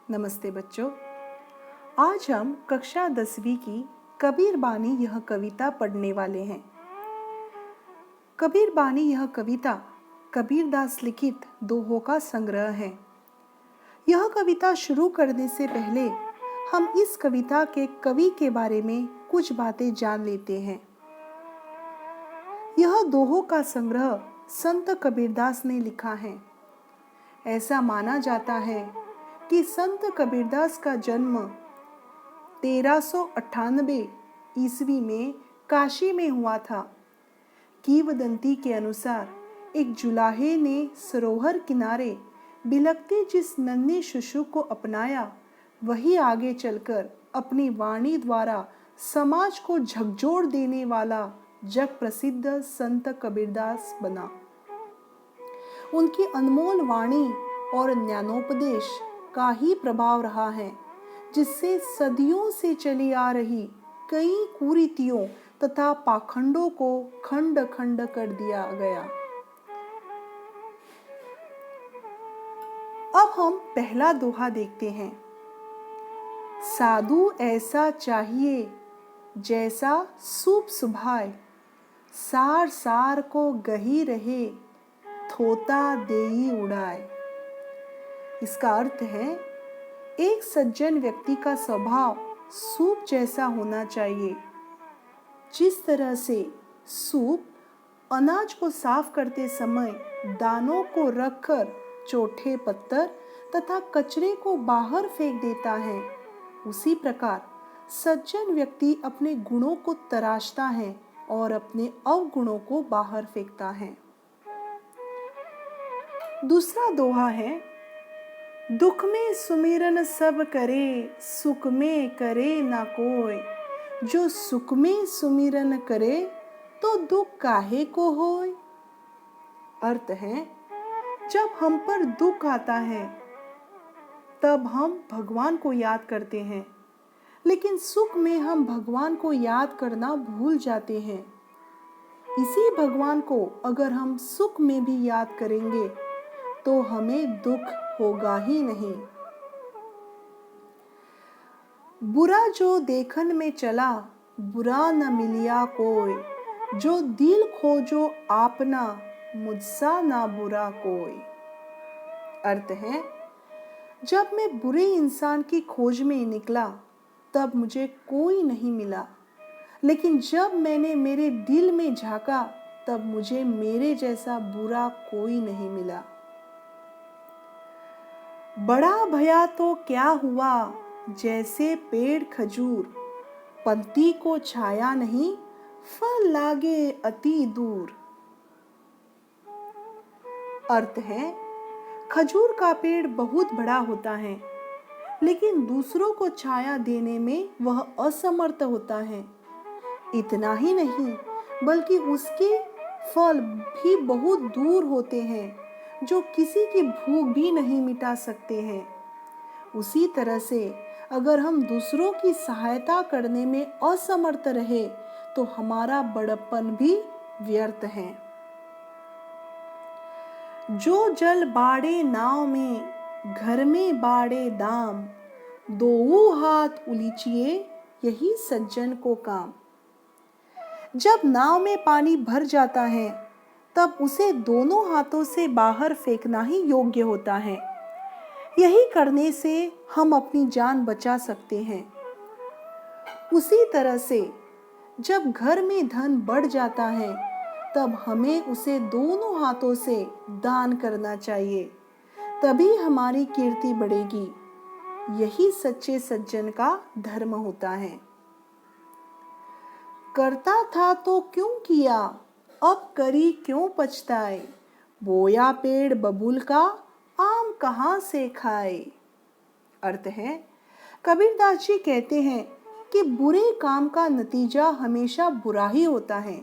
नमस्ते बच्चों। आज हम कक्षा 10वीं की कबीर बानी यह कविता पढ़ने वाले हैं। कबीर बानी यह कविता कबीरदास लिखित दोहों का संग्रह है। यह कविता शुरू करने से पहले हम इस कविता के कवि के बारे में कुछ बातें जान लेते हैं। यह दोहों का संग्रह संत कबीरदास ने लिखा है। ऐसा माना जाता है कि संत कबीरदास का जन्म 1398 ईस्वी में काशी में हुआ था। किंवदंती के अनुसार एक जुलाहे ने सरोवर किनारे बिलखती जिस नन्ही शिशु को अपनाया, वही आगे चलकर अपनी वाणी द्वारा समाज को झकझोर देने वाला जग प्रसिद्ध संत कबीरदास बना। उनकी अनमोल वाणी और ज्ञानोपदेश का ही प्रभाव रहा है, जिससे सदियों से चली आ रही कई कुरीतियों तथा पाखंडों को खंड खंड कर दिया गया। अब हम पहला दोहा देखते हैं। साधु ऐसा चाहिए जैसा सूप सुभाए, सार सार को गही रहे, थोता देई उड़ाए। इसका अर्थ है, एक सज्जन व्यक्ति का स्वभाव सूप जैसा होना चाहिए। जिस तरह से सूप अनाज को साफ करते समय दानों को रखकर चोटे पत्थर तथा कचरे को बाहर फेंक देता है, उसी प्रकार सज्जन व्यक्ति अपने गुणों को तराशता है और अपने अवगुणों को बाहर फेंकता है। दूसरा दोहा है, दुख में सुमिरन सब करे, सुख में करे ना कोय। जो सुख में सुमिरन करे, तो दुख काहे को होय। अर्थ है, जब हम पर दुख आता है तब हम भगवान को याद करते हैं, लेकिन सुख में हम भगवान को याद करना भूल जाते हैं। इसी भगवान को अगर हम सुख में भी याद करेंगे तो हमें दुख होगा ही नहीं। बुरा जो देखन में चला, बुरा न मिलिया कोई। जो दिल खोजो आपना, मुझसा ना बुरा कोई। अर्थ है, जब मैं बुरे इंसान की खोज में निकला तब मुझे कोई नहीं मिला, लेकिन जब मैंने मेरे दिल में झांका तब मुझे मेरे जैसा बुरा कोई नहीं मिला। बड़ा भया तो क्या हुआ, जैसे पेड़ खजूर, पंक्ति को छाया नहीं, फल लागे अति दूर। अर्थ है, खजूर का पेड़ बहुत बड़ा होता है, लेकिन दूसरों को छाया देने में वह असमर्थ होता है। इतना ही नहीं, बल्कि उसके फल भी बहुत दूर होते हैं, जो किसी की भूख भी नहीं मिटा सकते हैं। उसी तरह से अगर हम दूसरों की सहायता करने में असमर्थ रहे तो हमारा बड़प्पन भी व्यर्थ है। जो जल बाड़े नाव में, घर में बाड़े दाम, दोऊ हाथ उलीचिए, यही सज्जन को काम। जब नाव में पानी भर जाता है तब उसे दोनों हाथों से बाहर फेंकना ही योग्य होता है। यही करने से हम अपनी जान बचा सकते हैं। उसी तरह से जब घर में धन बढ़ जाता है तब हमें उसे दोनों हाथों से दान करना चाहिए, तभी हमारी कीर्ति बढ़ेगी। यही सच्चे सज्जन का धर्म होता है। करता था तो क्यों किया, अब करी क्यों पछताए। बोया पेड़ बबूल का, आम कहाँ से खाए। अर्थ है, कबीरदास जी कहते हैं कि बुरे काम का नतीजा हमेशा बुरा ही होता है।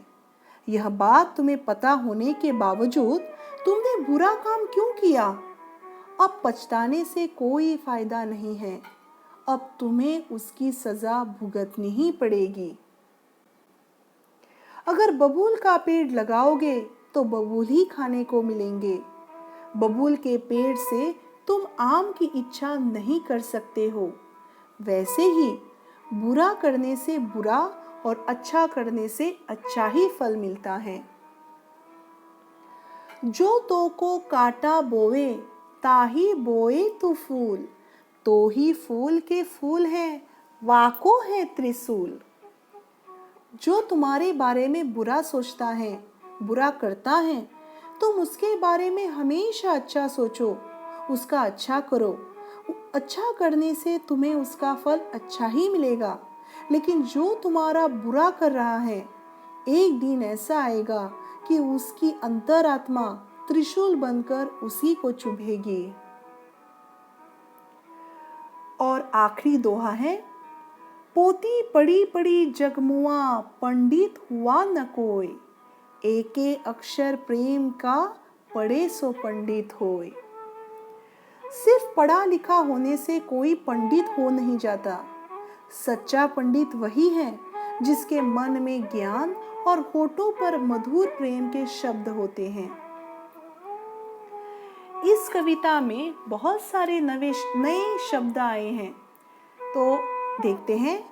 यह बात तुम्हें पता होने के बावजूद तुमने बुरा काम क्यों किया। अब पछताने से कोई फायदा नहीं है, अब तुम्हें उसकी सजा भुगतनी ही पड़ेगी। अगर बबूल का पेड़ लगाओगे तो बबूल ही खाने को मिलेंगे। बबूल के पेड़ से तुम आम की इच्छा नहीं कर सकते हो, वैसे ही बुरा करने से बुरा और अच्छा करने से अच्छा ही फल मिलता है। जो तो को काटा बोवे, ताही बोए तू फूल, तो ही फूल के फूल हैं, वाको है त्रिशूल। जो तुम्हारे बारे में बुरा सोचता है, बुरा करता है, तुम उसके बारे में हमेशा अच्छा सोचो, उसका अच्छा करो। अच्छा करने से तुम्हें उसका फल अच्छा ही मिलेगा। लेकिन जो तुम्हारा बुरा कर रहा है, एक दिन ऐसा आएगा कि उसकी अंतरात्मा त्रिशूल बनकर उसी को चुभेगी। और आखिरी दोहा है, पोती पड़ी पड़ी जगमुआ, पंडित हुआ न कोई, एके अक्षर प्रेम का, पढ़े सो पंडित होय। सिर्फ पढ़ा लिखा होने से कोई पंडित हो नहीं जाता। सच्चा पंडित वही है जिसके मन में ज्ञान और होठों पर मधुर प्रेम के शब्द होते हैं। इस कविता में बहुत सारे नए शब्द आए हैं, तो देखते हैं।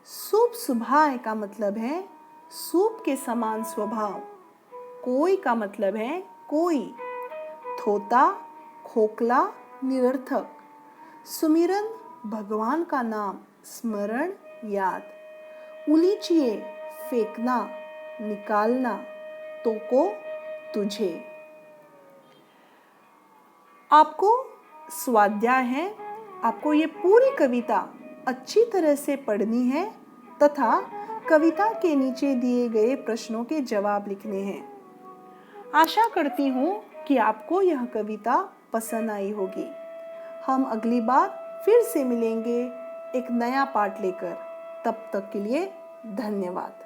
सूप सुभाय का मतलब है सूप के समान स्वभाव। कोई का मतलब है कोई। थोता, खोखला, निरर्थक। सुमिरन, भगवान का नाम, स्मरण, याद। उलीचिए, फेंकना, निकालना। तोको, तुझे। आपको स्वाध्याय है, आपको ये पूरी कविता अच्छी तरह से पढ़नी है तथा कविता के नीचे दिए गए प्रश्नों के जवाब लिखने हैं। आशा करती हूँ कि आपको यह कविता पसंद आई होगी। हम अगली बार फिर से मिलेंगे एक नया पाठ लेकर। तब तक के लिए धन्यवाद।